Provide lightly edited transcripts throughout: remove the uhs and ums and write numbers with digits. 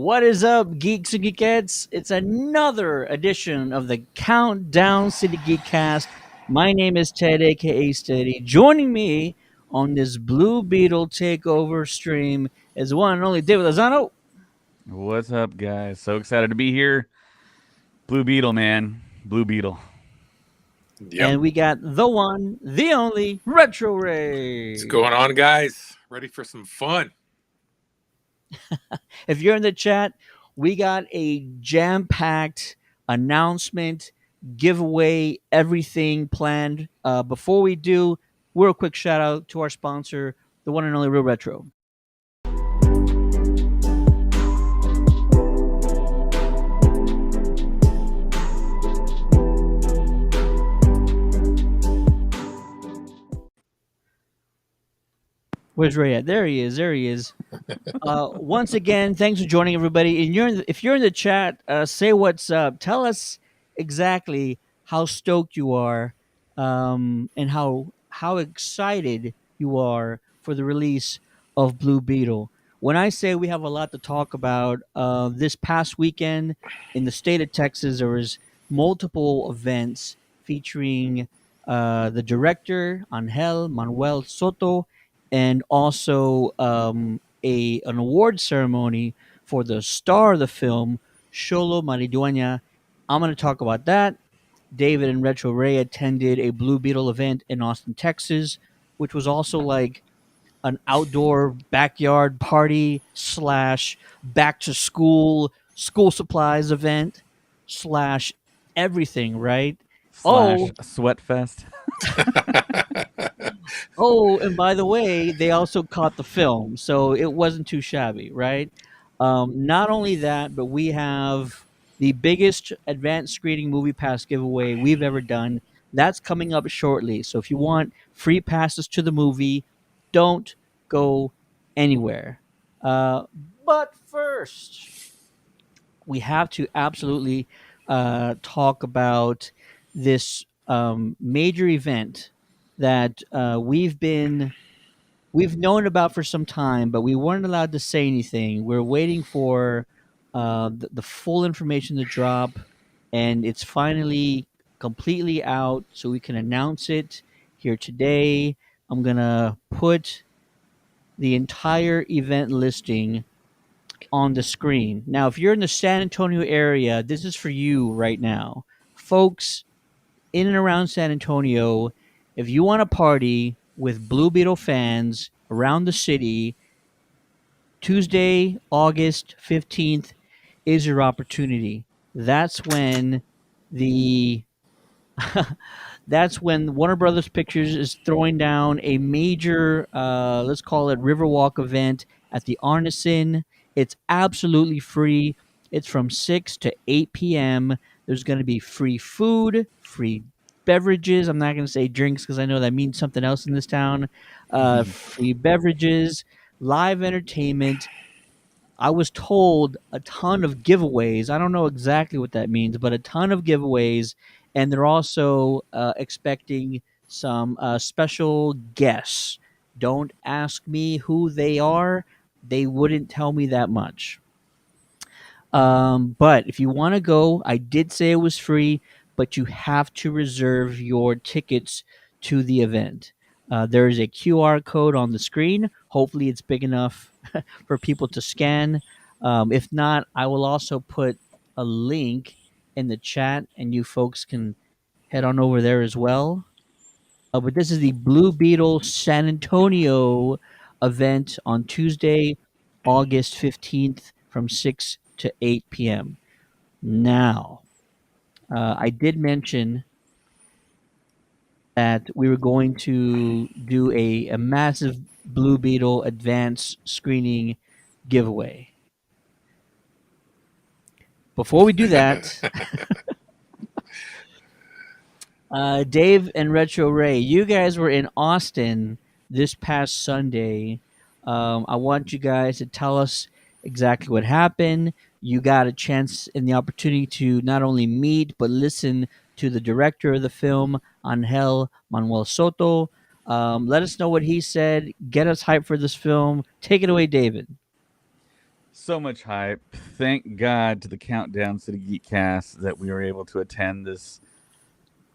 What is up, geeks and geekettes? It's another edition of the Countdown City Geekcast. My name is Ted, aka Steady. Joining me on this Blue Beetle Takeover stream is one and only David Lozano. What's up, guys? So excited to be here. Blue Beetle, man. Blue Beetle. Yep. And we got the one, the only Retro Ray. What's going on, guys? Ready for some fun? If you're in the chat, we got a jam-packed announcement, giveaway, everything planned. Before we do, real quick shout out to our sponsor, the one and only Real Retro. Where's Ray at? There he is. There he is. Once again, thanks for joining everybody. And if you're in the chat, say what's up. Tell us exactly how stoked you are, and how excited you are for the release of Blue Beetle. When I say we have a lot to talk about, this past weekend in the state of Texas, there was multiple events featuring the director Angel Manuel Soto, and also an award ceremony for the star of the film, Xolo Mariduena. I'm going to talk about that. David and Retro Ray attended a Blue Beetle event in Austin, Texas, which was also like an outdoor backyard party slash back to school supplies event slash everything, right? Slash Sweat Fest. Oh, and by the way, they also caught the film, so it wasn't too shabby, right? Not only that, but we have the biggest advanced screening movie pass giveaway we've ever done. That's coming up shortly. So if you want free passes to the movie, don't go anywhere. But first, we have to absolutely talk about this major event that we've known about for some time, but we weren't allowed to say anything. We're waiting for the full information to drop, and it's finally completely out, so we can announce it here today. I'm gonna put the entire event listing on the screen. Now, if you're in the San Antonio area, this is for you right now. Folks in and around San Antonio, if you want to party with Blue Beetle fans around the city, Tuesday, August 15th is your opportunity. That's when the that's when Warner Brothers Pictures is throwing down a major, let's call it Riverwalk event at the Arneson. It's absolutely free. It's from 6 to 8 p.m. There's going to be free food, free beverages. I'm not going to say drinks because I know that means something else in this town. Free beverages, live entertainment. I was told a ton of giveaways. I don't know exactly what that means, but a ton of giveaways. And they're also expecting some special guests. Don't ask me who they are. They wouldn't tell me that much. But if you want to go, I did say it was free, but you have to reserve your tickets to the event. There is a QR code on the screen. Hopefully, it's big enough for people to scan. If not, I will also put a link in the chat, and you folks can head on over there as well. But this is the Blue Beetle San Antonio event on Tuesday, August 15th from 6 to 8 p.m. Now, I did mention that we were going to do a massive Blue Beetle advance screening giveaway. Before we do that, Dave and Retro Ray, you guys were in Austin this past Sunday. I want you guys to tell us exactly what happened. You got a chance and the opportunity to not only meet but listen to the director of the film, Angel Manuel Soto. Let us know what he said. Get us hyped for this film. Take it away, David. So much hype. Thank God to the Countdown to the Geekcast that we were able to attend this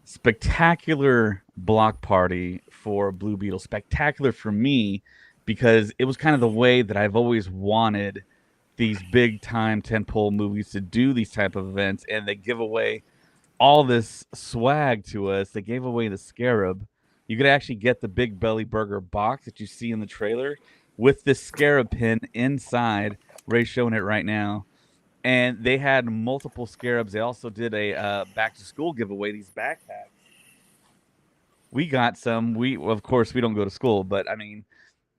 spectacular block party for Blue Beetle. Spectacular for me because it was kind of the way that I've always wanted these big time tentpole movies to do these type of events, and they give away all this swag to us. They gave away the Scarab. You could actually get the Big Belly Burger box that you see in the trailer with this Scarab pin inside. Ray's showing it right now. And they had multiple Scarabs. They also did a back to school giveaway, these backpacks. We got some. Of course, we don't go to school, but I mean,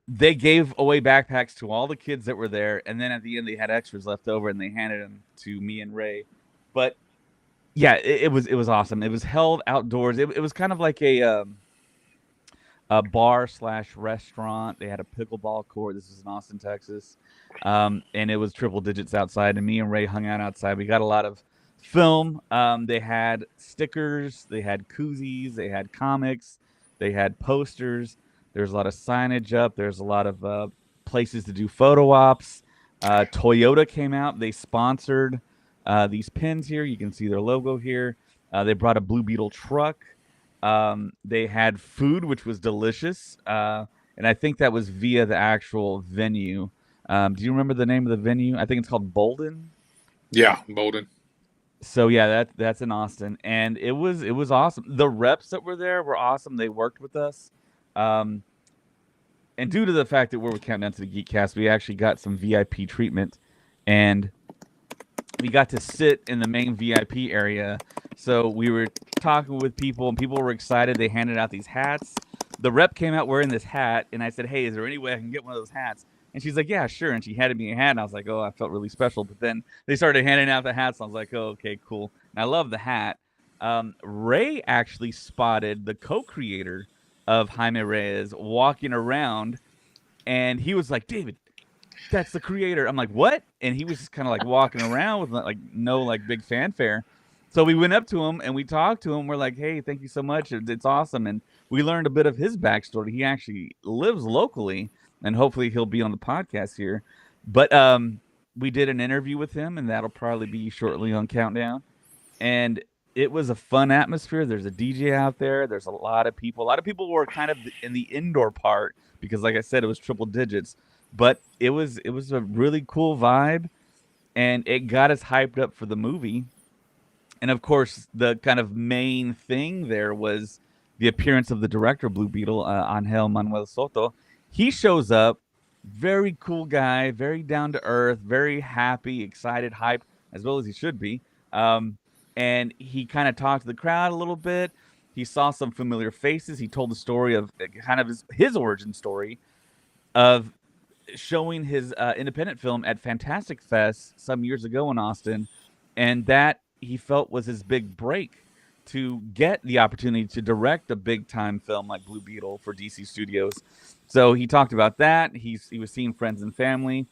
they gave away backpacks to all the kids that were there. And then at the end, they had extras left over and they handed them to me and Ray. But yeah, it was awesome. It was held outdoors. It was kind of like a bar / restaurant. They had a pickleball court. This is in Austin, Texas, and it was triple digits outside. And me and Ray hung out outside. We got a lot of film. They had stickers. They had koozies. They had comics. They had posters. There's a lot of signage up. There's a lot of places to do photo ops. Toyota came out. They sponsored these pins here. You can see their logo here. They brought a Blue Beetle truck. They had food, which was delicious. And I think that was via the actual venue. Do you remember the name of the venue? I think it's called Bolden. Yeah, Bolden. So yeah, that's in Austin, and it was awesome. The reps that were there were awesome. They worked with us. And due to the fact that we're with Countdown to the Geekcast, we actually got some VIP treatment, and we got to sit in the main VIP area. So we were talking with people, and people were excited. They handed out these hats. The rep came out wearing this hat, and I said, "Hey, is there any way I can get one of those hats?" And she's like, "Yeah, sure." And she handed me a hat, and I was like, "Oh, I felt really special." But then they started handing out the hats, and I was like, "Oh, okay, cool." And I love the hat. Ray actually spotted the co-creator of Jaime Reyes walking around, and he was like, "David, that's the creator." I'm like, "What?" And he was just kind of like walking around with like no like big fanfare. So we went up to him and we talked to him. We're like, "Hey, thank you so much. It's awesome." And we learned a bit of his backstory. He actually lives locally, and hopefully he'll be on the podcast here. But we did an interview with him, and that'll probably be shortly on Countdown. And it was a fun atmosphere. There's a DJ out there. There's a lot of people. A lot of people were kind of in the indoor part because, like I said, it was triple digits. But it was a really cool vibe, and it got us hyped up for the movie. And of course, the kind of main thing there was the appearance of the director of Blue Beetle, Angel Manuel Soto. He shows up, very cool guy, very down to earth, very happy, excited, hyped, as well as he should be. And he kind of talked to the crowd a little bit. He saw some familiar faces. He told the story of kind of his origin story of showing his independent film at Fantastic Fest some years ago in Austin, and that he felt was his big break to get the opportunity to direct a big time film like Blue Beetle for DC Studios. So he talked about that. He was seeing friends and family.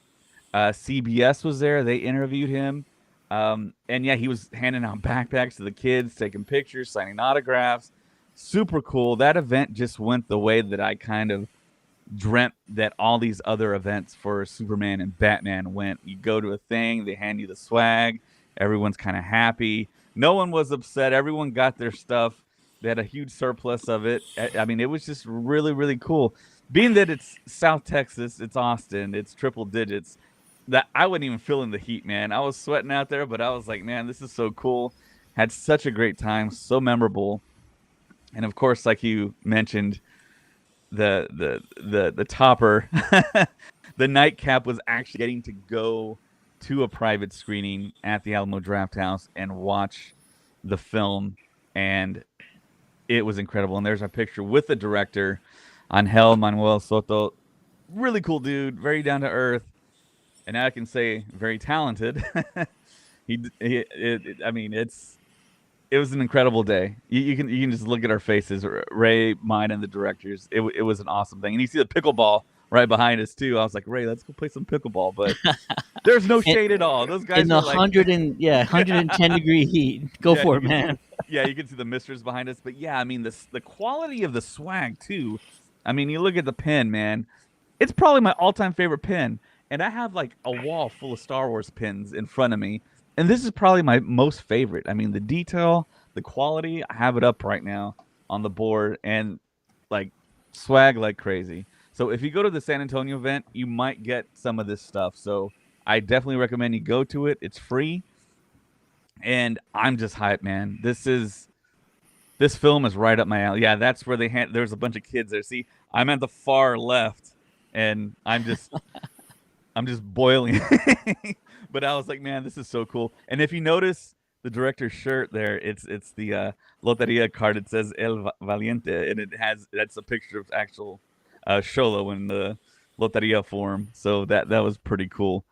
CBS was there. They interviewed him. And yeah, he was handing out backpacks to the kids, taking pictures, signing autographs. Super cool. That event just went the way that I kind of dreamt that all these other events for Superman and Batman went. You go to a thing, they hand you the swag, everyone's kind of happy. No one was upset. Everyone got their stuff. They had a huge surplus of it. I mean, it was just really, really cool. Being that it's South Texas, it's Austin, it's triple digits, that I wasn't even feeling the heat, man. I was sweating out there, but I was like, man, this is so cool. Had such a great time, so memorable. And of course, like you mentioned, the topper, the nightcap was actually getting to go to a private screening at the Alamo Drafthouse and watch the film, and it was incredible. And there's a picture with the director, Angel Manuel Soto. Really cool dude, very down to earth, and I can say very talented. I mean, it was an incredible day. You can just look at our faces, Ray, mine, and the directors. It was an awesome thing. And you see the pickleball right behind us too. I was like, "Ray, let's go play some pickleball." But there's no shade at all. Those guys in the are like 110-degree heat. Go Yeah, for you it, can man. you can see the misters behind us. But yeah, I mean the quality of the swag too. I mean, you look at the pin, man. It's probably my all-time favorite pin. and I have like a wall full of Star Wars pins in front of me, and this is probably my most favorite. I mean, the detail, the quality, I have it up right now on the board, and like swag like crazy. So if you go to the San Antonio event, you might get some of this stuff. So I definitely recommend you go to it. It's free, and I'm just hyped, man. This film is right up my alley. Yeah, that's where there's a bunch of kids there. See, I'm at the far left, and I'm just boiling. But I was like, man, this is so cool. And if you notice the director's shirt there, it's the Loteria card. It says El Valiente, and that's a picture of actual Xolo in the Loteria form. So that was pretty cool.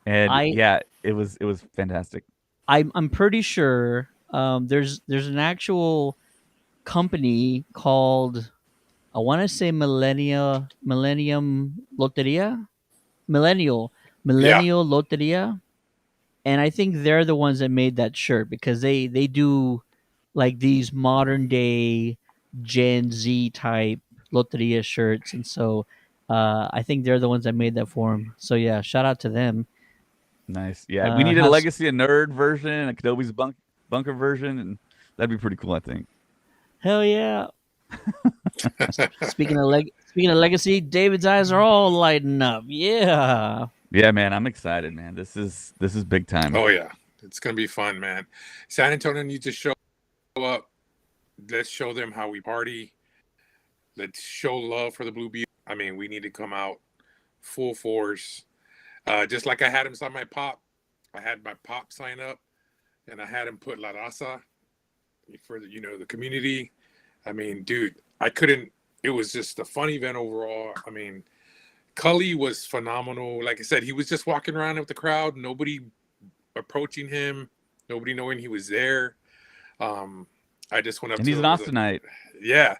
And I yeah, it was fantastic. I'm pretty sure there's an actual company called, I want to say Millennium Loteria, Millennial Yeah. Millennial Loteria, and I think they're the ones that made that shirt because they do like these modern day Gen Z type Loteria shirts, and so I think they're the ones that made that for 'em. So yeah, shout out to them. Nice. Yeah, we needed a Has Legacy of Nerd version and a Kenobi's Bunker version, and that'd be pretty cool, I think. hell yeah. Speaking of legacy, David's eyes are all lighting up. Yeah. Yeah, man, I'm excited, man. This is big time. Oh yeah, it's gonna be fun, man. San Antonio needs to show up. Let's show them how we party. Let's show love for the Blue Beetle. I mean, we need to come out full force. Just like I had him sign my pop. I had my pop sign up, and I had him put La Raza for the community. I mean, dude, I couldn't. It was just a fun event overall. I mean, Cully was phenomenal. Like I said, he was just walking around with the crowd, nobody approaching him, nobody knowing he was there. I just went up And to he's an him. Austinite. Yeah.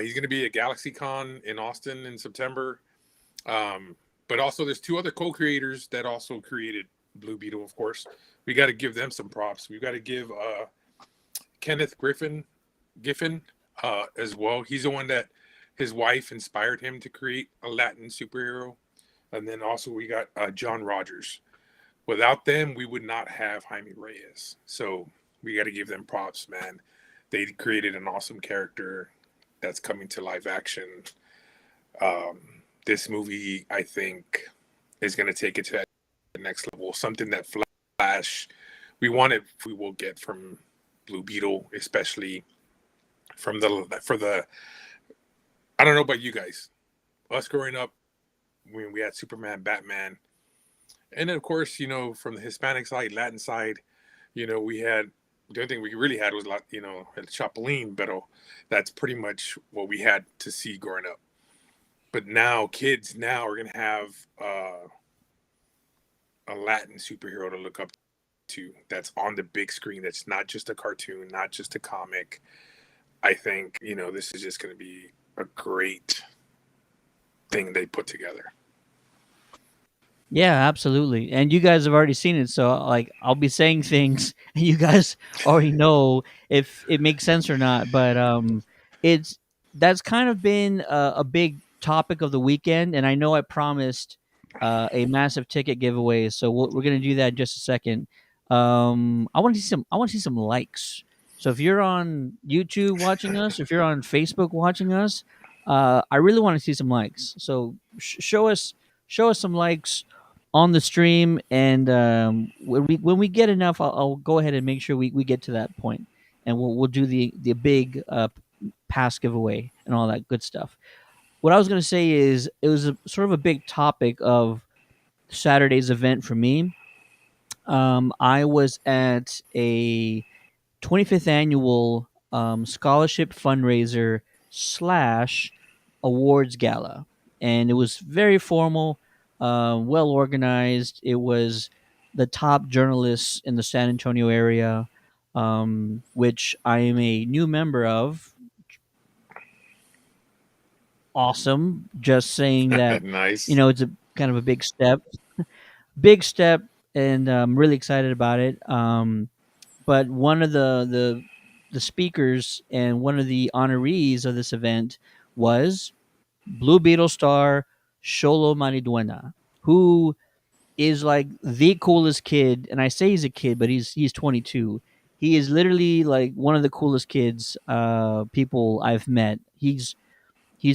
He's going to be at GalaxyCon in Austin in September. But also, there's two other co-creators that also created Blue Beetle, of course. We got to give them some props. We got to give Kenneth Giffen as well. He's the one that his wife inspired him to create a Latin superhero. And then also we got John Rogers. Without them, we would not have Jaime Reyes. So we got to give them props, man. They created an awesome character that's coming to live action. This movie, I think, is going to take it to the next level. Something that Flash, we will get from Blue Beetle, especially for the. I don't know about you guys. Us growing up, when we had Superman, Batman, and then of course, from the Hispanic side, Latin side, we had the only thing we really had was El Chapulín, but that's pretty much what we had to see growing up. But now, kids are gonna have a Latin superhero to look up to that's on the big screen. That's not just a cartoon, not just a comic. I think this is just gonna be a great thing they put together. Yeah, absolutely. And you guys have already seen it, so like I'll be saying things and you guys already know if it makes sense or not. But it's that's kind of been a big topic of the weekend, and I know I promised a massive ticket giveaway, so we're gonna do that in just a second. I want to see some likes. So if you're on YouTube watching us, if you're on Facebook watching us, I really want to see some likes. So show us some likes on the stream, and when we get enough, I'll go ahead and make sure we get to that point, and we'll do the big pass giveaway and all that good stuff. What I was going to say is it was sort of a big topic of Saturday's event for me. I was at a 25th annual scholarship fundraiser slash awards gala, and it was very formal, well organized. It was the top journalists in the San Antonio area, which I am a new member of. Awesome. Just saying that, Nice. it's a kind of a big step, and I'm really excited about it. But one of the speakers and one of the honorees of this event was Blue Beetle star Xolo Mariduena, who is like the coolest kid, and I say he's a kid, but he's 22. He is literally like one of the coolest kids, people I've met. He's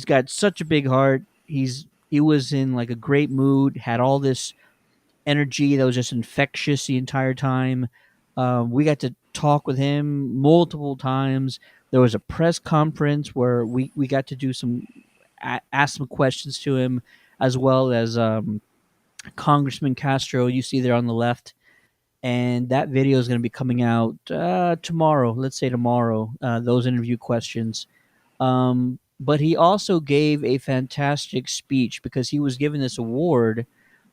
got such a big heart. He was in like a great mood, had all this energy that was just infectious the entire time. We got to talk with him multiple times. There was a press conference where we got to do some ask some questions to him, as well as Congressman Castro. You see there on the left, and that video is going to be coming out tomorrow. Let's say tomorrow. Those interview questions. But he also gave a fantastic speech because he was given this award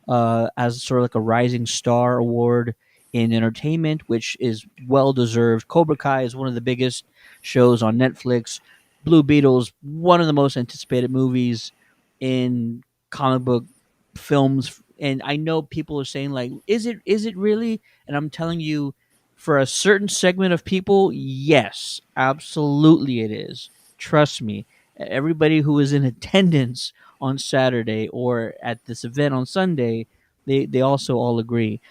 as sort of like a Rising Star Award in entertainment, which is well deserved. Cobra Kai is one of the biggest shows on Netflix. Blue Beetle's one of the most anticipated movies in comic book films. And I know people are saying like, is it really? And I'm telling you, for a certain segment of people, yes, absolutely it is. Trust me. Everybody who is in attendance on Saturday or at this event on Sunday, they also all agree.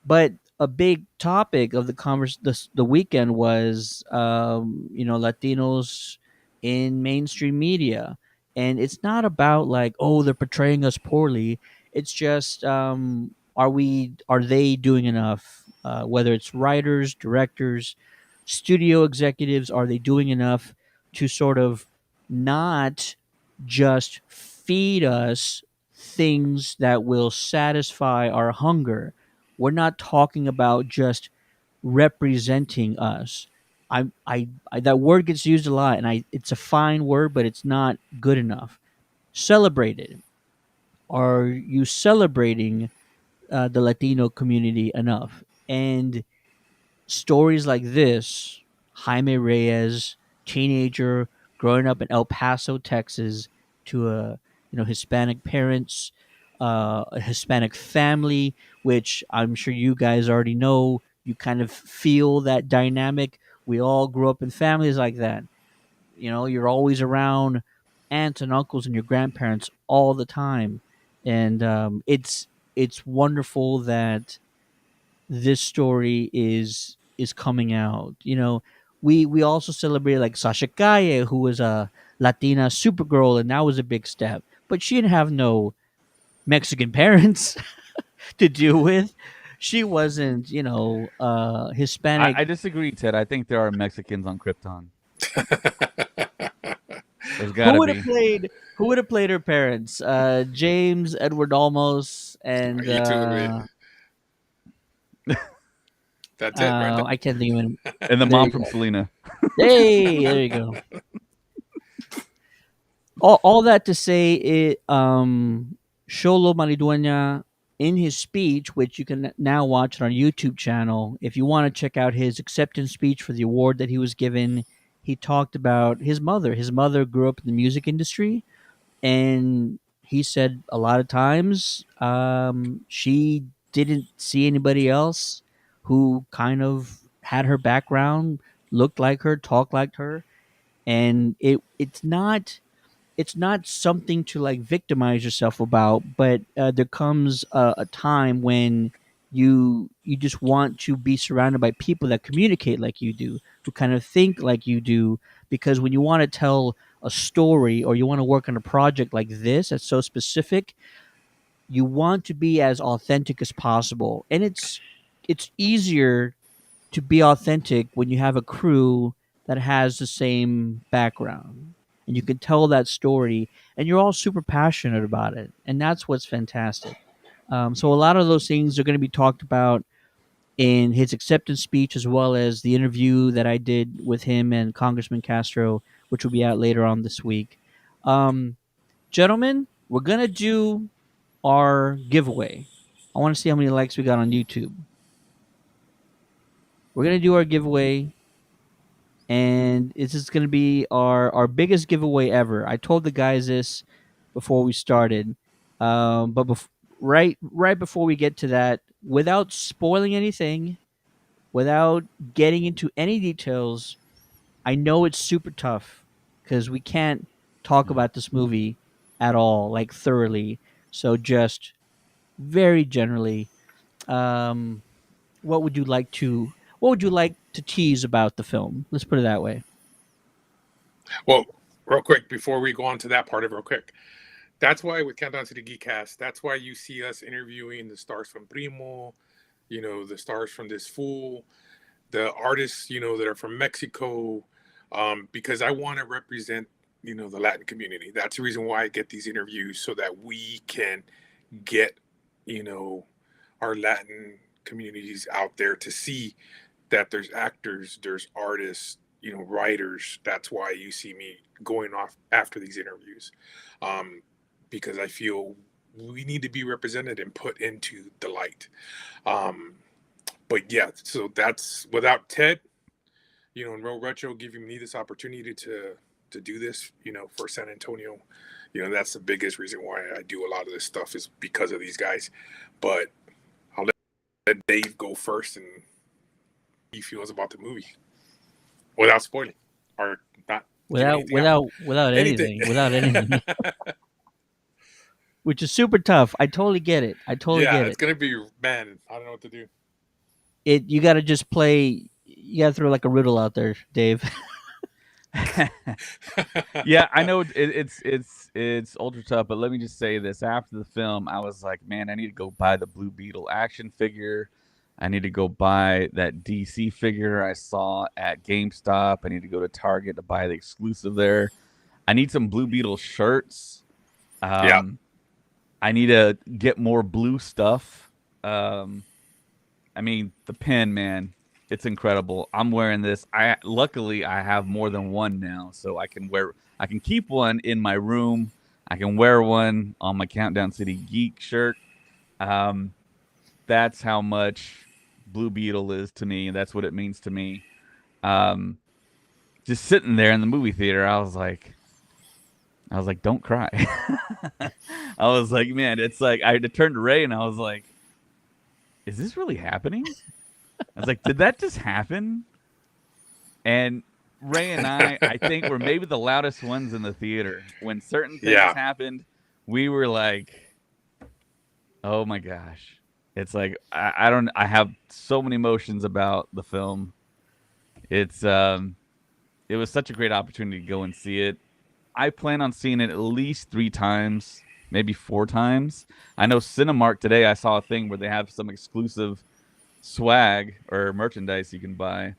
But a big topic of the weekend was Latinos in mainstream media, and it's not about like, oh, they're portraying us poorly. It's just, are they doing enough? Whether it's writers, directors, studio executives, are they doing enough to sort of not just feed us things that will satisfy our hunger? We're not talking about just representing us. I that word gets used a lot, and it's a fine word, but it's not good enough. Celebrated. Are you celebrating the Latino community enough? And stories like this, Jaime Reyes, teenager growing up in El Paso, Texas, to a Hispanic parents, a Hispanic family, which I'm sure you guys already know. You kind of feel that dynamic. We all grew up in families like that. You're always around aunts and uncles and your grandparents all the time, and it's wonderful that this story is coming out. We also celebrated like Sasha Calle, who was a Latina Supergirl, and that was a big step. But she didn't have no Mexican parents to deal with. She wasn't, Hispanic. I disagree, Ted. I think there are Mexicans on Krypton. There's got Who to would have be. played? Who would have played her parents? James Edward Olmos and You too. That's it, right there. I can't think of it. And the There mom you from go. Selena. Hey, there you go. All that to say, Xolo Mariduena, in his speech, which you can now watch on our YouTube channel, if you want to check out his acceptance speech for the award that he was given, he talked about his mother. His mother grew up in the music industry, and he said a lot of times she didn't see anybody else who kind of had her background, looked like her, talked like her, and it's not something to like victimize yourself about, but there comes a time when you just want to be surrounded by people that communicate like you do, who kind of think like you do, because when you want to tell a story or you want to work on a project like this that's so specific, you want to be as authentic as possible, and it's easier to be authentic when you have a crew that has the same background and you can tell that story and you're all super passionate about it, and that's what's fantastic. So a lot of those things are going to be talked about in his acceptance speech, as well as the interview that I did with him and Congressman Castro, which will be out later on this week. um, Gentlemen, we're going to do our giveaway. I want to see how many likes we got on YouTube. We're going to do our giveaway, and this is going to be our biggest giveaway ever. I told the guys this before we started, but right before we get to that, without spoiling anything, without getting into any details, I know it's super tough because we can't talk about this movie at all, like thoroughly. So just very generally, um, what would you like to tease about the film? Let's put it that way. Well, real quick before we go on to that part of it, real quick. That's why with Countdown to the Geekcast, that's why you see us interviewing the stars from Primo, the stars from this fool, the artists, that are from Mexico, because I want to represent, the Latin community. That's the reason why I get these interviews so that we can get, our Latin communities out there to see that there's actors, there's artists, writers. That's why you see me going off after these interviews, because I feel we need to be represented and put into the light. Um, but yeah, so that's without Ted, and Real Retro giving me this opportunity to do this, for San Antonio. That's the biggest reason why I do a lot of this stuff is because of these guys. But I'll let Dave go first and he feels about the movie without spoiling or not without anything, which is super tough. I totally get it. Yeah, it's gonna be, man, I don't know what to do. You got to just play. You got to throw like a riddle out there, Dave. Yeah, I know it's ultra tough, but let me just say this: after the film, I was like, man, I need to go buy the Blue Beetle action figure. I need to go buy that DC figure I saw at GameStop. I need to go to Target to buy the exclusive there. I need some Blue Beetle shirts. Yeah. I need to get more blue stuff. I mean, the pin, man, it's incredible. I'm wearing this. Luckily I have more than one now, so I can keep one in my room. I can wear one on my Countdown City Geek shirt. That's how much Blue Beetle is to me. That's what it means to me. Just sitting there in the movie theater, I was like, don't cry. I was like, man, it's like I had to turn to Ray and I was like, is this really happening? I was like, did that just happen? And Ray and I think were maybe the loudest ones in the theater. When certain things happened, we were like, oh my gosh. It's like I have so many emotions about the film. It was such a great opportunity to go and see it. I plan on seeing it at least 3 times, maybe 4 times. I know Cinemark today, I saw a thing where they have some exclusive swag or merchandise you can buy.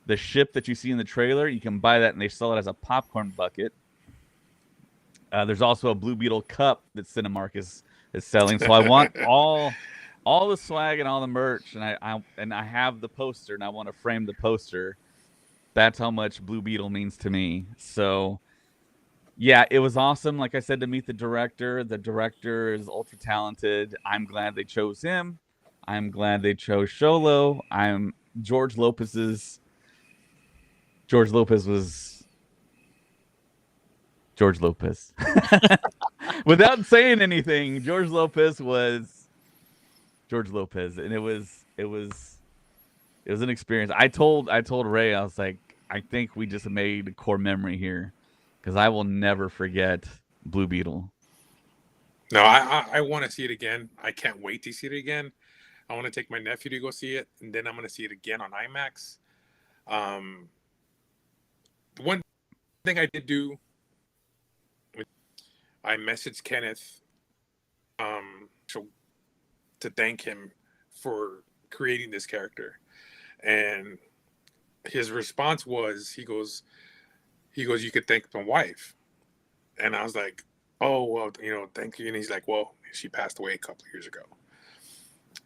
The ship that you see in the trailer, you can buy that and they sell it as a popcorn bucket. There's also a Blue Beetle cup that Cinemark is selling. So I want all the swag and all the merch, and I have the poster and I want to frame the poster. That's how much Blue Beetle means to me. So yeah, it was awesome. Like I said, to meet the director. The director is ultra talented. I'm glad they chose him. I'm glad they chose Xolo. George Lopez was George Lopez. Without saying anything, George Lopez was George Lopez, and it was an experience. I told Ray, I was like, I think we just made a core memory here, because I will never forget Blue Beetle. No, I want to see it again. I can't wait to see it again. I want to take my nephew to go see it, and then I'm going to see it again on IMAX. The one thing I did do, I messaged Kenneth to thank him for creating this character, and his response was, he goes, you could thank my wife. And I was like, oh, well, thank you. And he's like, well, she passed away a couple of years ago.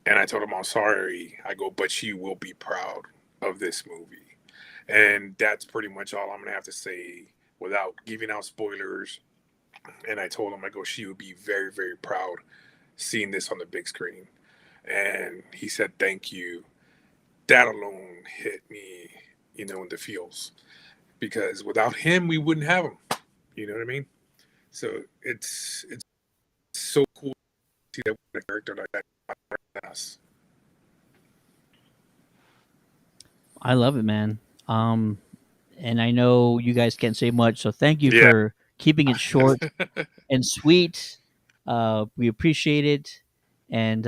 And I told him, I'm sorry. I go, but she will be proud of this movie. And that's pretty much all I'm going to have to say without giving out spoilers. And I told him, I go, she would be very, very proud seeing this on the big screen. And he said, thank you. That alone hit me, in the feels. Because without him, we wouldn't have him. You know what I mean? So it's so cool to see that character like that. I love it, man. And I know you guys can't say much, so thank you for keeping it short and sweet. We appreciate it, and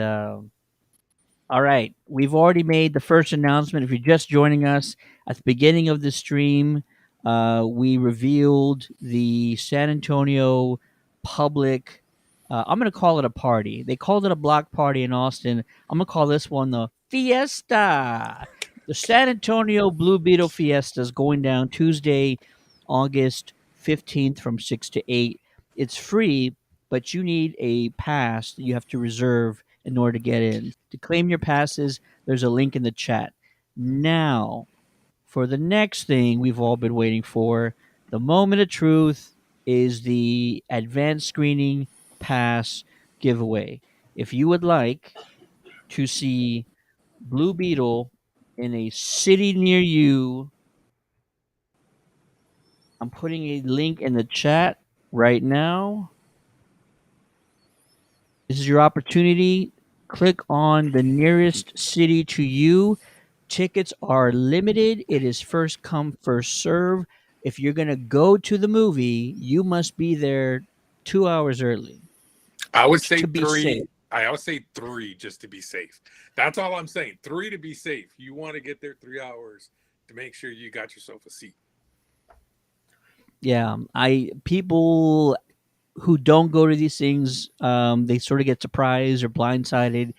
All right. We've already made the first announcement. If you're just joining us at the beginning of the stream, we revealed the San Antonio public. I'm going to call it a party. They called it a block party in Austin. I'm going to call this one the Fiesta. The San Antonio Blue Beetle Fiesta is going down Tuesday, August 15th from 6 to 8. It's free, but you need a pass that you have to reserve in order to get in. To claim your passes, there's a link in the chat. Now, for the next thing we've all been waiting for, the moment of truth is the advanced screening pass giveaway. If you would like to see Blue Beetle in a city near you, I'm putting a link in the chat right now. This is your opportunity. Click on the nearest city to you. Tickets are limited. It is first come, first serve. If you're going to go to the movie, you must be there 2 hours early I would say to be three. safe. I would say three just to be safe. That's all I'm saying. Three to be safe. You want to get there 3 hours to make sure you got yourself a seat. Yeah, I people who don't go to these things, they sort of get surprised or blindsided.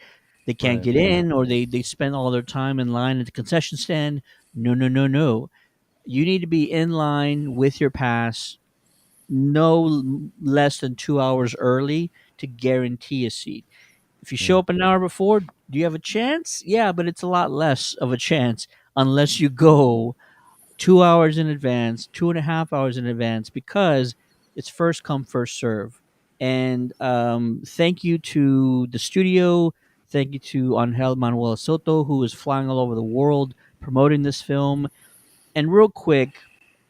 They can't Right. get in, or they spend all their time in line at the concession stand. No, no, no, no. You need to be in line with your pass less than 2 hours early to guarantee a seat. If you show Yeah. up an hour before, do you have a chance? Yeah, but it's a lot less of a chance unless you go 2 hours in advance, 2.5 hours in advance, because it's first come, first serve. And thank you to the studio. Thank you to Angel Manuel Soto, who is flying all over the world promoting this film. And real quick,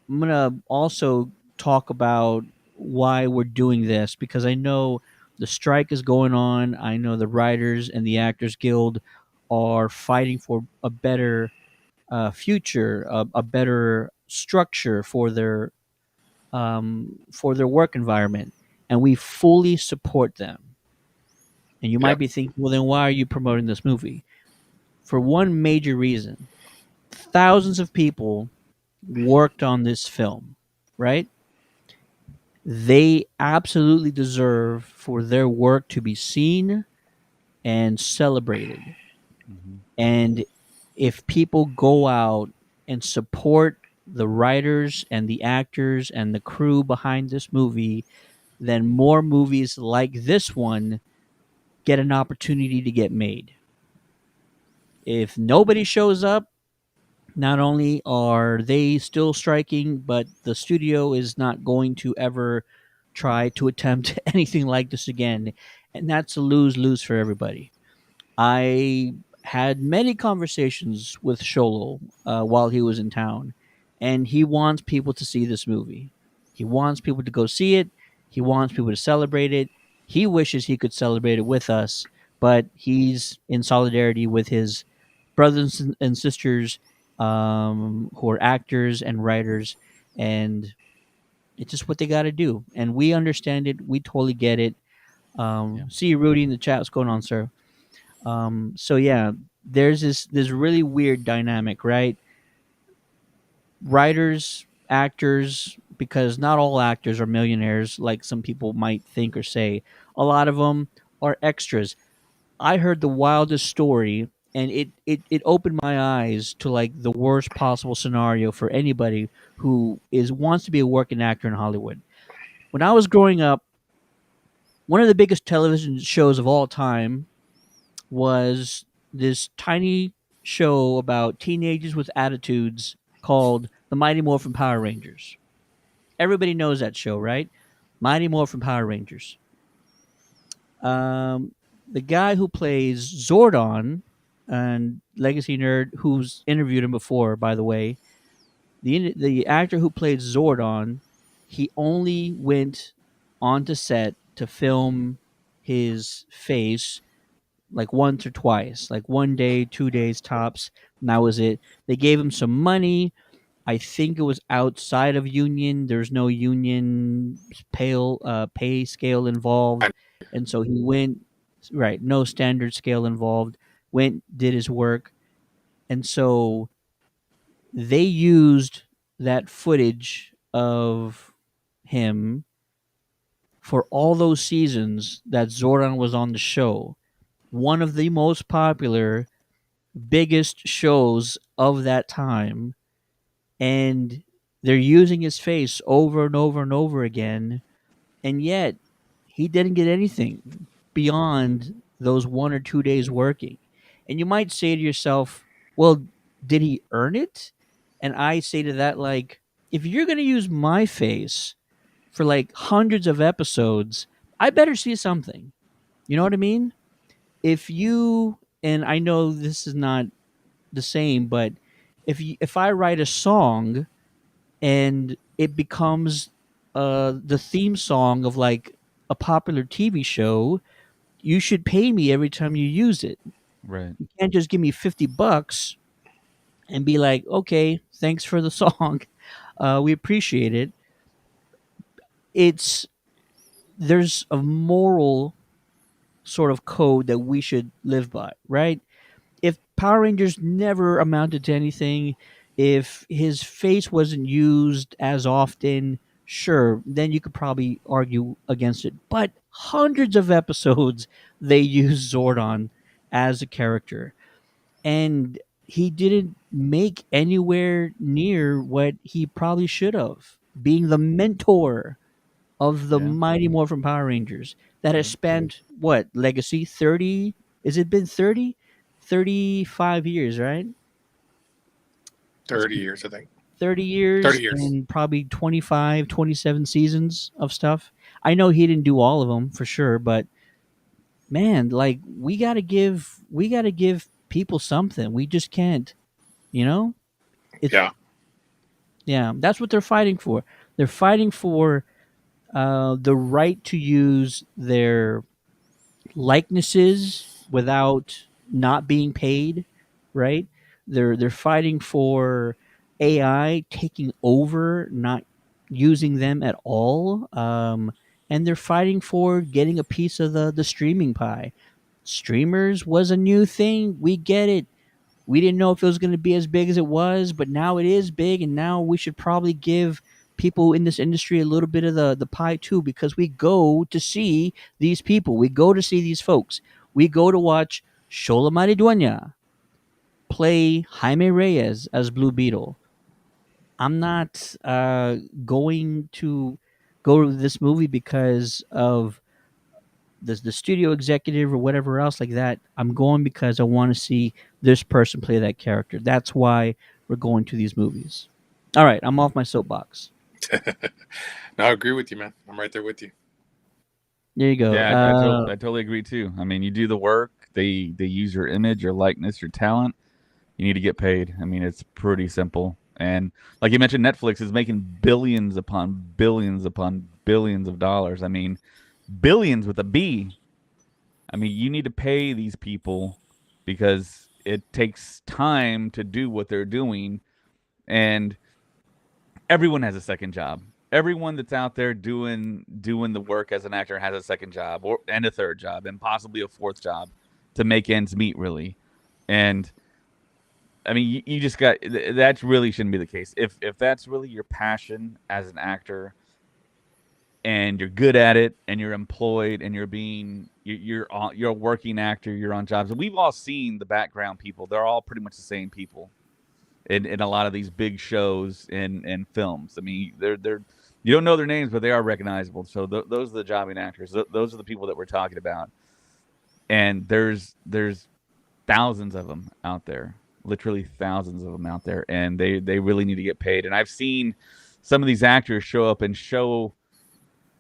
I'm gonna also talk about why we're doing this because I know the strike is going on. I know the writers and the actors guild are fighting for a better future, a better structure for their work environment, and we fully support them. And you might Yep. be thinking, well, then why are you promoting this movie? For one major reason: thousands of people worked on this film, right? They absolutely deserve for their work to be seen and celebrated. Mhm. And if people go out and support the writers and the actors and the crew behind this movie, then more movies like this one get an opportunity to get made. If nobody shows up, not only are they still striking, but the studio is not going to ever try to attempt anything like this again. And that's a lose lose for everybody. I had many conversations with Xolo while he was in town, and he wants people to see this movie. He wants people to go see it. He wants people to celebrate it. He wishes he could celebrate it with us, but he's in solidarity with his brothers and sisters who are actors and writers, and it's just what they got to do. And we understand it. We totally get it. Yeah. See you, Rudy, in the chat. What's going on, sir? So yeah, there's this really weird dynamic, right? Writers, actors, because not all actors are millionaires, like some people might think or say. A lot of them are extras. I heard the wildest story, and it opened my eyes to like the worst possible scenario for anybody who is wants to be a working actor in Hollywood. When I was growing up, one of the biggest television shows of all time was this tiny show about teenagers with attitudes called The Mighty Morphin Power Rangers. Everybody knows that show, right? Mighty Morphin Power Rangers. Um, the guy who plays Zordon and Legacy Nerd, who's interviewed him before, by the way, the actor who played Zordon, he only went onto set to film his face like once or twice, like 1 day, 2 days tops, and that was it. They gave him some money. I think it was outside of union. There's no union pay scale involved, and so he went right. No standard scale involved. did his work, and so they used that footage of him for all those seasons that Zordon was on the show. One of the most popular, biggest shows of that time, and they're using his face over and over and over again, and yet he didn't get anything beyond those 1 or 2 days working. And you might say to yourself, well, did he earn it? And I say to that, like, if you're going to use my face for like hundreds of episodes, I better see something. You know what I mean? If you, and I know this is not the same, but if I write a song and it becomes the theme song of like a popular TV show, you should pay me every time you use it. Right. You can't just give me $50 and be like, okay, thanks for the song. We appreciate it. It's There's a moral sort of code that we should live by, right? If Power Rangers never amounted to anything, if his face wasn't used as often, sure, then you could probably argue against it. But hundreds of episodes they used Zordon as a character, and he didn't make anywhere near what he probably should have, being the mentor of the Yeah. Mighty Morphin Power Rangers that has Yeah. spent what legacy 30? Has it been 30? 35 years, right? 30 years, I think. 30 years 30 years. and probably 25, 27 seasons of stuff. I know he didn't do all of them for sure, but man, like we got to give people something. We just can't, you know? It's Yeah. Yeah, that's what they're fighting for. They're fighting for the right to use their likenesses without not being paid, right? They're fighting for AI taking over, not using them at all, and they're fighting for getting a piece of the streaming pie. Streamers was a new thing. We get it. We didn't know if it was going to be as big as it was, but now it is big, and now we should probably give people in this industry a little bit of the pie too, because we go to see these people. We go to see these folks. We go to watch Xolo Mariduena play Jaime Reyes as Blue Beetle. I'm not going to go to this movie because of the studio executive or whatever else like that. I'm going because I want to see this person play that character. That's why we're going to these movies. All right, I'm off my soapbox. No, I agree with you, man. I'm right there with you. There you go. Yeah, I totally agree too. I mean, you do the work, they use your image, your likeness, your talent. You need to get paid. I mean, it's pretty simple. And like you mentioned, Netflix is making billions upon billions upon billions of dollars. I mean, billions with a B. I mean, you need to pay these people because it takes time to do what they're doing, and everyone has a second job. Everyone that's out there doing the work as an actor has a second job and a third job and possibly a fourth job to make ends meet, really. And I mean, you just got that really shouldn't be the case. If that's really your passion as an actor, and you're good at it, and you're employed, and you're a working actor, you're on jobs, and we've all seen the background people. They're all pretty much the same people in a lot of these big shows and films. I mean, they're you don't know their names, but they are recognizable. So those are the jobbing actors. Those are the people that we're talking about. And there's thousands of them out there, literally thousands of them out there, and they really need to get paid. And I've seen some of these actors show up and show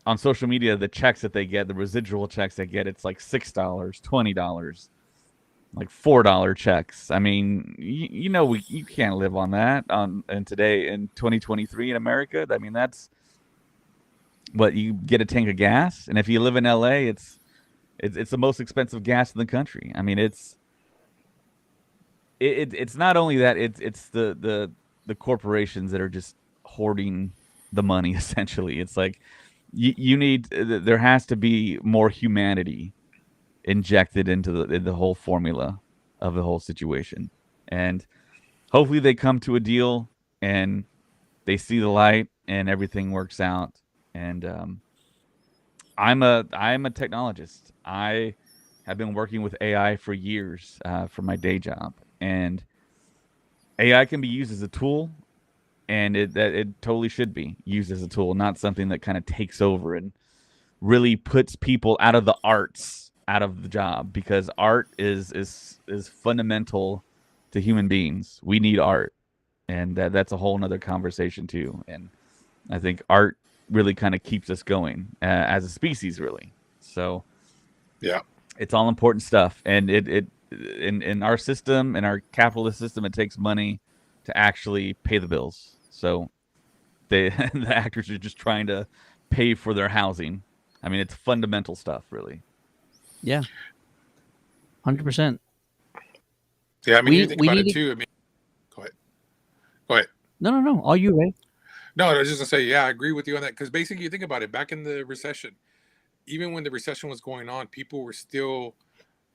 on social media the checks that they get, the residual checks they get. It's like $6, $20, like $4 checks. I mean, you can't live on that and today in 2023 in America. I mean, that's what you get a tank of gas, and if you live in LA, it's the most expensive gas in the country. I mean, it's not only that, it's the corporations that are just hoarding the money. Essentially, it's like you need, there has to be more humanity injected into the whole formula. of the whole situation. And hopefully they come to a deal and they see the light and everything works out. And I'm a technologist. I have been working with AI for years for my day job, and AI can be used as a tool, and it totally should be used as a tool, not something that kind of takes over and really puts people out of the arts out of the job, because art is fundamental to human beings. We need art, and that's a whole nother conversation too. And I think art really kind of keeps us going as a species, really. So Yeah. it's all important stuff, and it in our system, in our capitalist system, it takes money to actually pay the bills. So they the actors are just trying to pay for their housing. I mean, it's fundamental stuff, really. Yeah, 100%. Yeah. I mean, you think We about need it to. too. I mean, go ahead. Go ahead. No. All you, Ray. No, I was just gonna say, yeah, I agree with you on that. Because basically, you think about it. Back in the recession, even when the recession was going on, people were still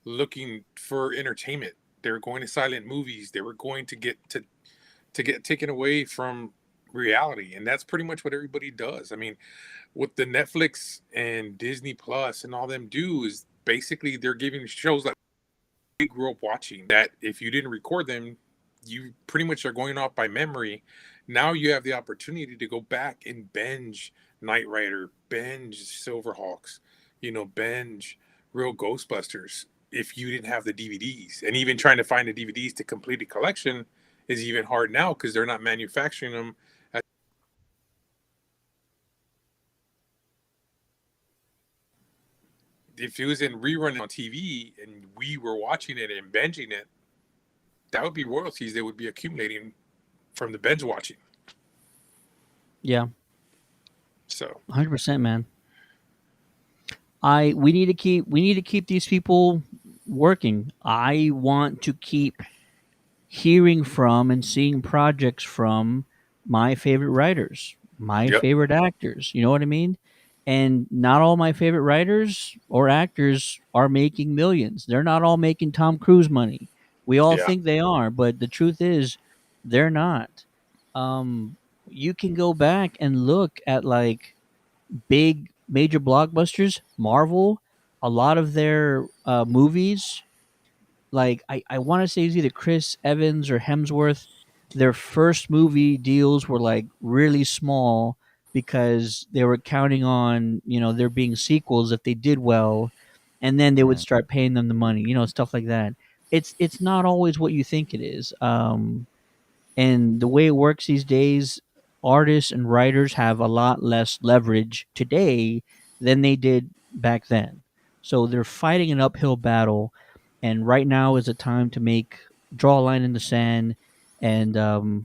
looking for entertainment. They were going to silent movies. They were going to get taken away from reality, and that's pretty much what everybody does. I mean, what the Netflix and Disney Plus and all them do is basically they're giving shows that we grew up watching, that if you didn't record them, you pretty much are going off by memory. Now you have the opportunity to go back and binge Knight Rider, binge Silverhawks, binge Real Ghostbusters if you didn't have the DVDs. And even trying to find the DVDs to complete a collection is even hard now because they're not manufacturing them. If it was in rerun on TV and we were watching it and binging it, that would be royalties that would be accumulating from the binge watching. Yeah, So 100%, man. We need to keep these people working. I want to keep hearing from and seeing projects from my favorite writers, my yep, favorite actors. You know what I mean? And not all my favorite writers or actors are making millions. They're not all making Tom Cruise money. We all yeah, think they are, but the truth is, they're not. You can go back and look at like big major blockbusters, Marvel, a lot of their movies, like I want to say it's either Chris Evans or Hemsworth. Their first movie deals were like really small because they were counting on there being sequels if they did well, and then they would Right. start paying them the money, stuff like that. It's not always what you think it is. And the way it works these days, artists and writers have a lot less leverage today than they did back then. So they're fighting an uphill battle, and right now is a time to draw a line in the sand, and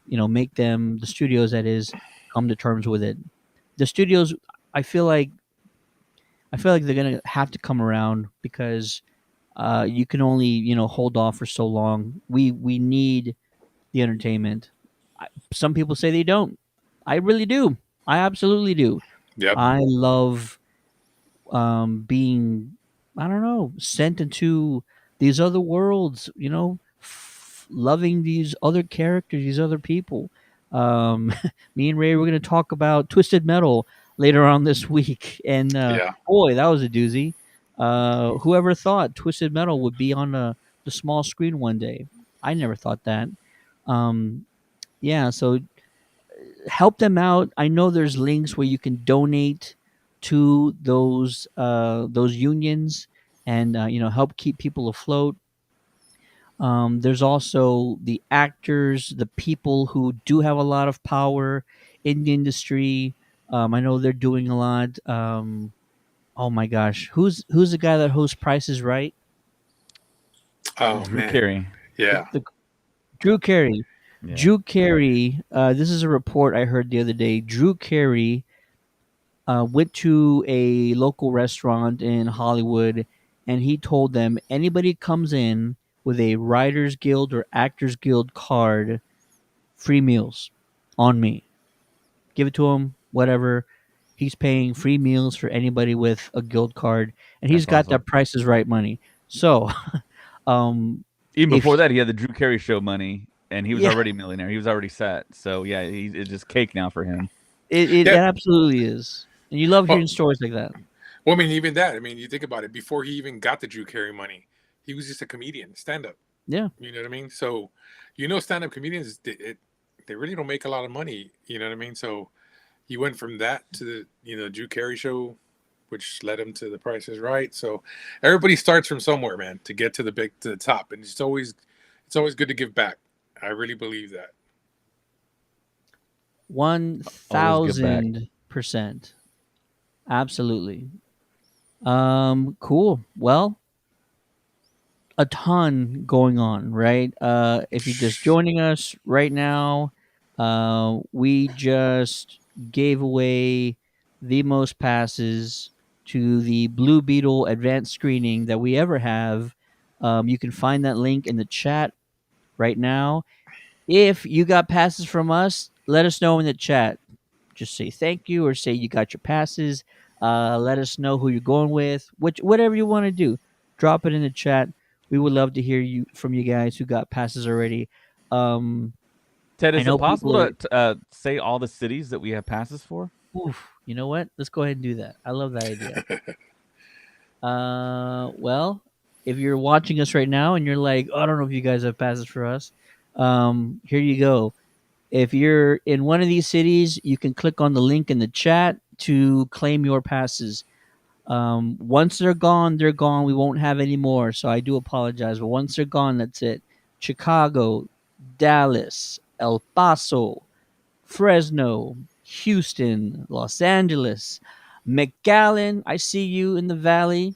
make them, the studios that is, come to terms with it. The studios, I feel like they're gonna have to come around because you can only hold off for so long. We need the entertainment. Some people say they don't. I really do. I absolutely do. yep, I love being, I don't know, sent into these other worlds, loving these other characters, these other people. Um, Me and Ray were going to talk about Twisted Metal later on this week. And yeah, boy, that was a doozy. Whoever thought Twisted Metal would be on the small screen one day? I never thought that. Um, yeah, so help them out. I know there's links where you can donate to those unions and help keep people afloat. There's also the actors, the people who do have a lot of power in the industry. I know they're doing a lot. Oh my gosh, who's the guy that hosts Price is Right? oh Drew man, Carey. The, yeah, the Drew Carey. Yeah. Drew Carey. This is a report I heard the other day. Drew Carey went to a local restaurant in Hollywood, and he told them anybody comes in with a Writers Guild or Actors Guild card, free meals on me. Give it to him, whatever. He's paying free meals for anybody with a guild card, and he's That's got awesome. that Price is Right money. So, um, Even if before that, he had the Drew Carey show money, and he was yeah, already a millionaire. He was already set. So yeah, it's just cake now for him. it Yeah. absolutely is, and you love Well, hearing stories like that. well, I mean, even that. I mean, you think about it. Before he even got the Drew Carey money, he was just a comedian, stand up. Yeah. You know what I mean? So, stand up comedians, they really don't make a lot of money. You know what I mean? So he went from that to the Drew Carey show, which led him to The Price Is Right. So everybody starts from somewhere, man, to get to the top, and it's always good to give back. I really believe that. One Always give back. thousand percent, absolutely. Cool. Well, a ton going on, right? If you're just joining us right now, we just gave away the most passes to the Blue Beetle advanced screening that we ever have. You can find that link in the chat right now. If you got passes from us, let us know in the chat. Just say thank you or say you got your passes. Let us know who you're going with, whatever you want to do. Drop it in the chat. We would love to hear you from you guys who got passes already. Um, Ted, I is it know possible people are. to say all the cities that we have passes for? Oof, you know what? Let's go ahead and do that. I love that idea. Well, if you're watching us right now and you're like, oh, I don't know if you guys have passes for us, here you go. If you're in one of these cities, you can click on the link in the chat to claim your passes. Once they're gone, they're gone. We won't have any more. So I do apologize. But once they're gone, that's it. Chicago, Dallas, El Paso, Fresno, Houston, Los Angeles, McAllen. I see you in the valley.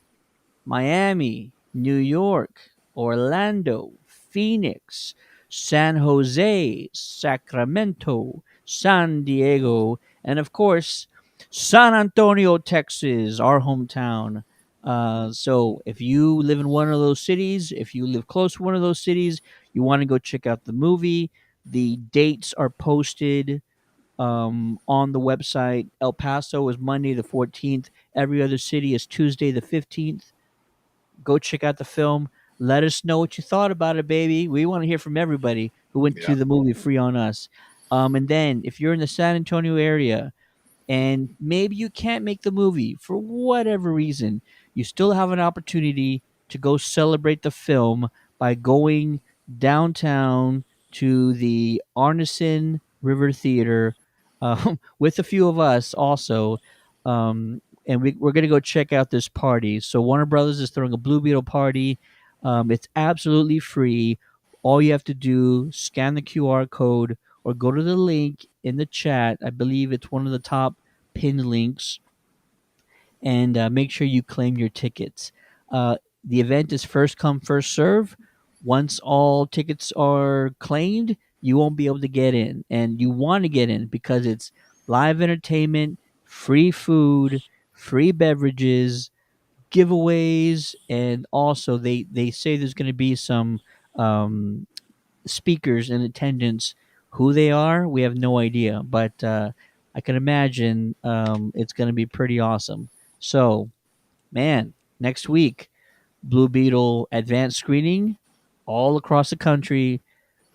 Miami, New York, Orlando, Phoenix, San Jose, Sacramento, San Diego, and of course, San Antonio, Texas, our hometown. So if you live in one of those cities, if you live close to one of those cities, you want to go check out the movie. The dates are posted on the website. El Paso is Monday the 14th. Every other city is Tuesday the 15th. Go check out the film. Let us know what you thought about it, baby. We want to hear from everybody who went Yeah. to the movie free on us. And then if you're in the San Antonio area, and maybe you can't make the movie for whatever reason, you still have an opportunity to go celebrate the film by going downtown to the Arneson River Theater with a few of us also. And we're going to go check out this party. So Warner Brothers is throwing a Blue Beetle party. It's absolutely free. All you have to do, scan the QR code or go to the link in the chat. I believe it's one of the top pinned links, and make sure you claim your tickets. The event is first come, first serve. Once all tickets are claimed, you won't be able to get in, and you want to get in because it's live entertainment, free food, free beverages, giveaways, and also they say there's going to be some um, speakers in attendance. Who they are, we have no idea, but I can imagine it's going to be pretty awesome. So, man, next week, Blue Beetle advanced screening all across the country.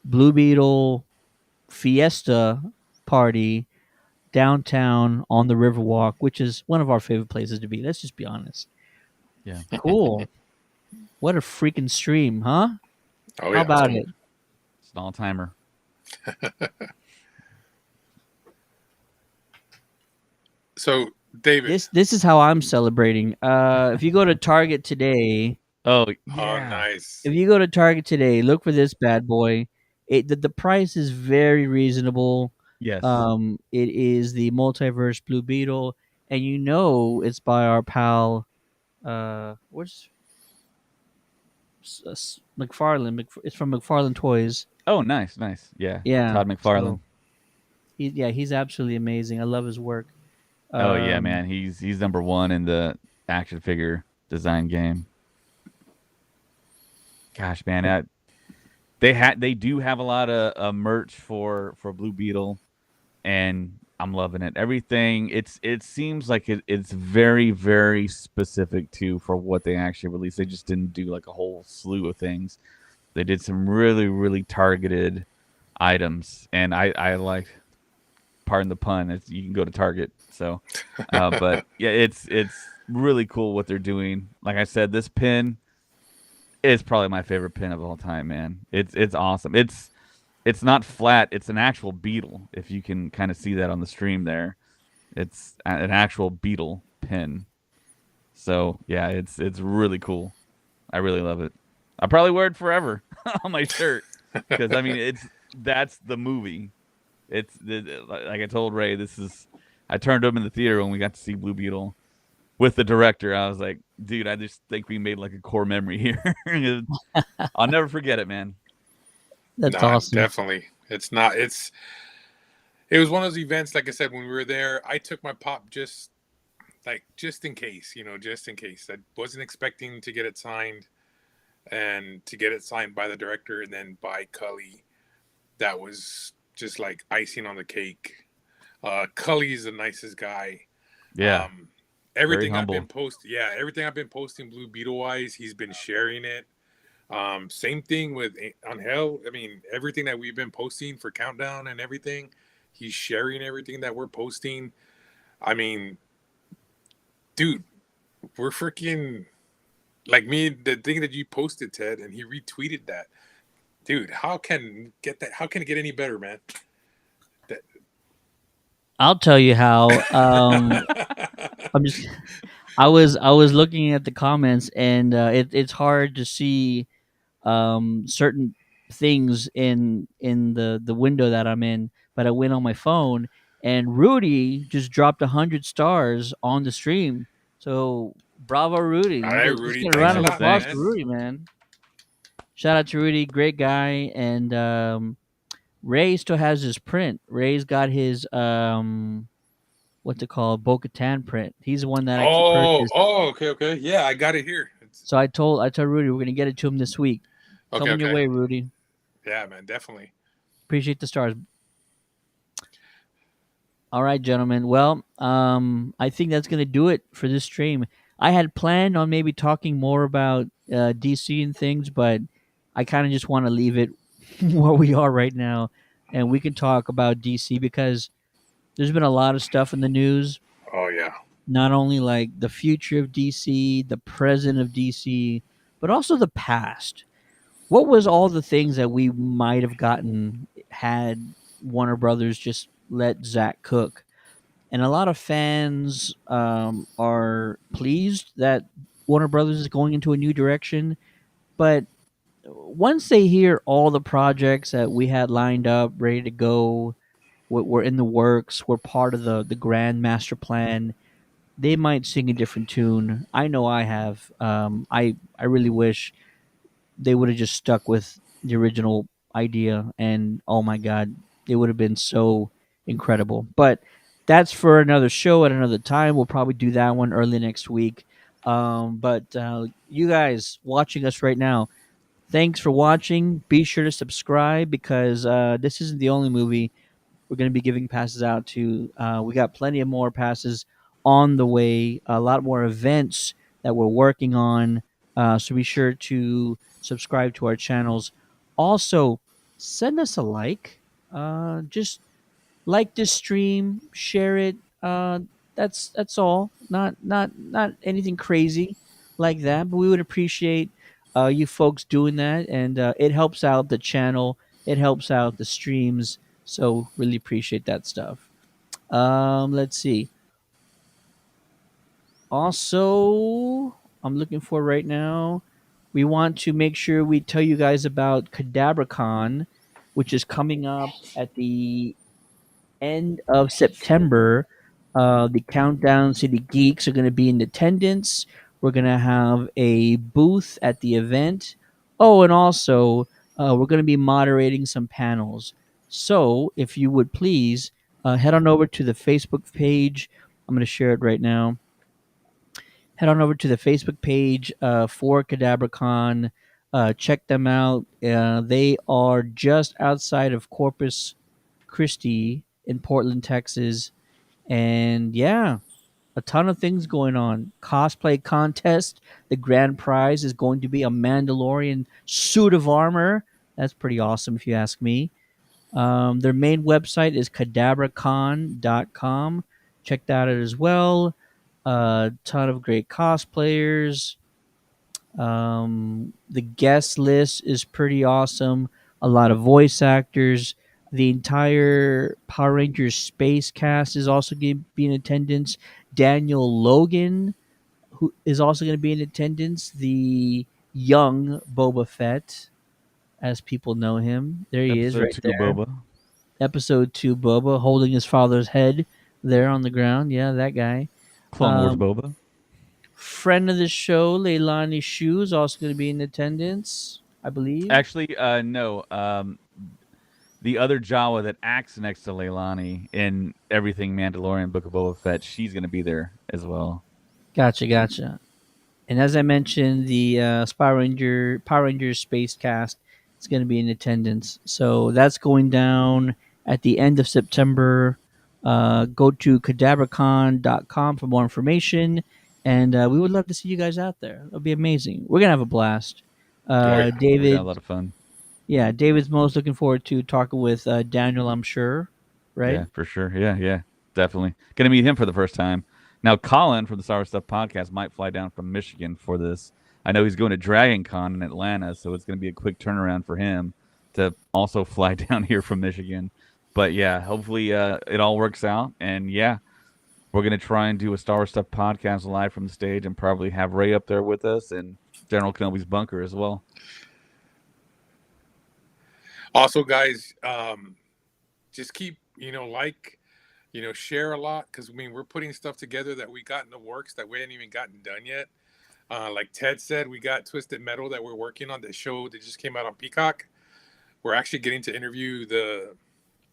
Blue Beetle Fiesta party downtown on the Riverwalk, which is one of our favorite places to be. Let's just be honest. Yeah, Cool. What a freaking stream, huh? Oh How yeah. about it? it's an all timer. So David. This is how I'm celebrating. If you go to Target today, Oh Oh, yeah, nice. if you go to Target today, look for this bad boy. The price is very reasonable. yes. It is the Multiverse Blue Beetle, and you know it's by our pal. Where's McFarlane? It's from McFarlane Toys. Oh, nice. Yeah, Yeah. Todd McFarlane. So he's absolutely amazing. I love his work. Oh yeah, Um, man. He's number one in the action figure design game. Gosh, man, they do have a lot of merch for Blue Beetle, and I'm loving it. Everything it seems like it's very specific to for what they actually released. They just didn't do like a whole slew of things. They did some really targeted items, and I like, pardon the pun, you can go to Target. So, but yeah, it's really cool what they're doing. Like I said, this pin is probably my favorite pin of all time, man. It's awesome. It's not flat. It's an actual beetle. If you can kind of see that on the stream there, it's an actual beetle pin. So yeah, it's really cool. I really love it. I'll probably wear it forever on my shirt because I mean that's the movie. Like I told Ray, this is. I turned him in the theater when we got to see Blue Beetle with the director. I was like, dude, I just think we made like a core memory here. I'll never forget it, man. That's Nah, awesome. definitely. It's not. It was one of those events. Like I said, when we were there, I took my pop just in case, just in case. I wasn't expecting to get it signed, and to get it signed by the director and then by Cully, that was just like icing on the cake. Cully's the nicest guy. Yeah, very Everything I've been humble. everything I've been posting Blue Beetle wise, he's been sharing it. Same thing with Angel. I mean, everything that we've been posting for Countdown and everything, he's sharing everything that we're posting. I mean, dude, we're freaking like me. The thing that you posted, Ted, and he retweeted that. Dude, how can it get any better, man? That... I'll tell you how. I'm just. I was looking at the comments, and it's hard to see certain things in the window that I'm in. But I went on my phone, and Rudy just dropped 100 stars on the stream. So bravo, Rudy! All right, Let's Rudy, get a thanks round a of Nice, lot, applause man. for thanks. Rudy, man. Shout out to Rudy, great guy, and Ray still has his print. Ray's got his what's it called, Bo-Katan print. He's the one that actually purchased. Okay. Yeah, I got it here. So I told Rudy we're gonna get it to him this week. Coming your Okay. way, Rudy. Yeah, man, definitely. Appreciate the stars. All right, gentlemen. Well, I think that's gonna do it for this stream. I had planned on maybe talking more about DC and things, but I kind of just want to leave it where we are right now, and we can talk about DC because there's been a lot of stuff in the news. Oh yeah. Not only like the future of DC, the present of DC, but also the past. What was all the things that we might have gotten had Warner Brothers just let Zach cook? And a lot of fans are pleased that Warner Brothers is going into a new direction. But once they hear all the projects that we had lined up, ready to go, we're in the works, we're part of the grand master plan, they might sing a different tune. I know I have. I really wish they would have just stuck with the original idea, and oh my god, it would have been so incredible. But that's for another show at another time. We'll probably do that one early next week. But you guys watching us right now, thanks for watching. Be sure to subscribe because this isn't the only movie we're going to be giving passes out to. We got plenty of more passes on the way, a lot more events that we're working on. So be sure to subscribe to our channels. Also, send us a like. Just like this stream, share it. That's all. Not anything crazy like that, but we would appreciate you folks doing that, and it helps out the channel. It helps out the streams. So really appreciate that stuff. Let's see. Also, I'm looking for right now. We want to make sure we tell you guys about CadabraCon, which is coming up at the end of September. The Countdown City Geeks are going to be in attendance. We're going to have a booth at the event. Oh, and also, we're going to be moderating some panels. So, if you would please head on over to the Facebook page. I'm going to share it right now. Head on over to the Facebook page for CadabraCon. Check them out. They are just outside of Corpus Christi in Portland, Texas. And yeah, a ton of things going on. Cosplay contest. The grand prize is going to be a Mandalorian suit of armor. That's pretty awesome, if you ask me. Their main website is cadabracon.com. Check that out as well. A ton of great cosplayers. The guest list is pretty awesome. A lot of voice actors. The entire Power Rangers space cast is also going to be in attendance. Daniel Logan, who is also going to be in attendance. The young Boba Fett, as people know him. There he is, Episode right 2 there. Boba. Episode 2 Boba holding his father's head there on the ground. Yeah, that guy. Clone Wars Um, Boba. Friend of the show, Leilani Shu, is also going to be in attendance, I believe. Actually, no. The other Jawa that acts next to Leilani in everything Mandalorian Book of Boba Fett, she's going to be there as well. Gotcha, gotcha. And as I mentioned, the Power Rangers Space Cast is going to be in attendance. So that's going down at the end of September. Go to cadabracon.com for more information. And we would love to see you guys out there. It'll be amazing. We're going to have a blast. Oh yeah. We got a David, lot of fun. yeah, David's most looking forward to talking with Daniel, I'm sure. Right? Yeah, for sure. Yeah, definitely. Gonna meet him for the first time. Now, Colin from the Sour Stuff podcast might fly down from Michigan for this. I know he's going to Dragon Con in Atlanta, so it's going to be a quick turnaround for him to also fly down here from Michigan. But yeah, hopefully it all works out. And yeah, we're going to try and do a Star Wars Stuff podcast live from the stage and probably have Ray up there with us and General Kenobi's bunker as well. Also, guys, just keep share a lot, because I mean we're putting stuff together that we got in the works that we hadn't even gotten done yet. Like Ted said, we got Twisted Metal that we're working on, the show that just came out on Peacock. We're actually getting to interview the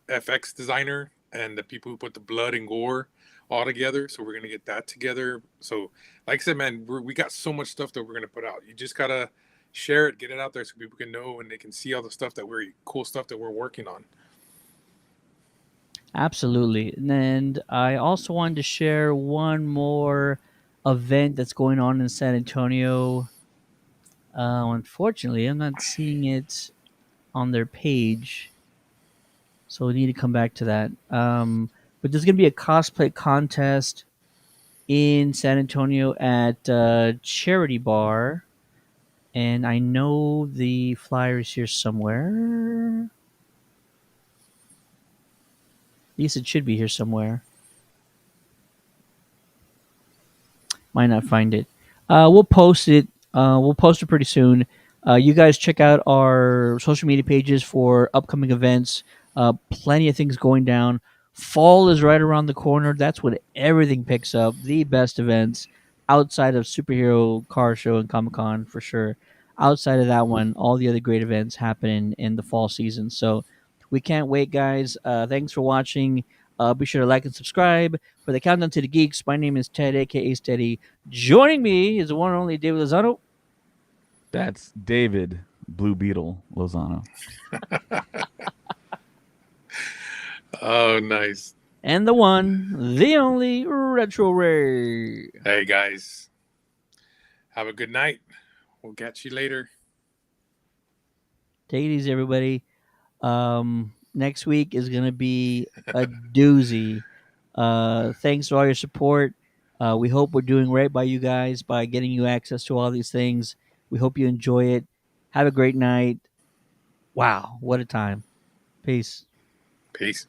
FX designer and the people who put the blood and gore all together. So we're gonna get that together. So, like I said, man, we got so much stuff that we're gonna put out. You just gotta share it, get it out there, so people can know and they can see all the stuff that cool stuff that we're working on. Absolutely. And I also wanted to share one more event that's going on in San Antonio. Unfortunately, I'm not seeing it on their page, so we need to come back to that. But there's going to be a cosplay contest in San Antonio at Charity Bar, and I know the flyer is here somewhere. At least it should be here somewhere. Might not find it. We'll post it. We'll post it pretty soon. You guys check out our social media pages for upcoming events. Plenty of things going down. Fall is right around the corner. That's when everything picks up. The best events outside of Superhero Car Show and Comic Con for sure. Outside of that one, all the other great events happen in the fall season. So we can't wait, guys. Thanks for watching. Be sure to like and subscribe. For the Countdown to the Geeks, my name is Ted, aka Steady. Joining me is the one and only David Lozano. That's David Blue Beetle Lozano. Oh, nice. And the one, the only Retro Ray. Hey guys, have a good night. We'll catch you later. Take it easy, everybody. Next week is going to be a doozy. Thanks for all your support. We hope we're doing right by you guys by getting you access to all these things. We hope you enjoy it. Have a great night. Wow, what a time. Peace. Peace.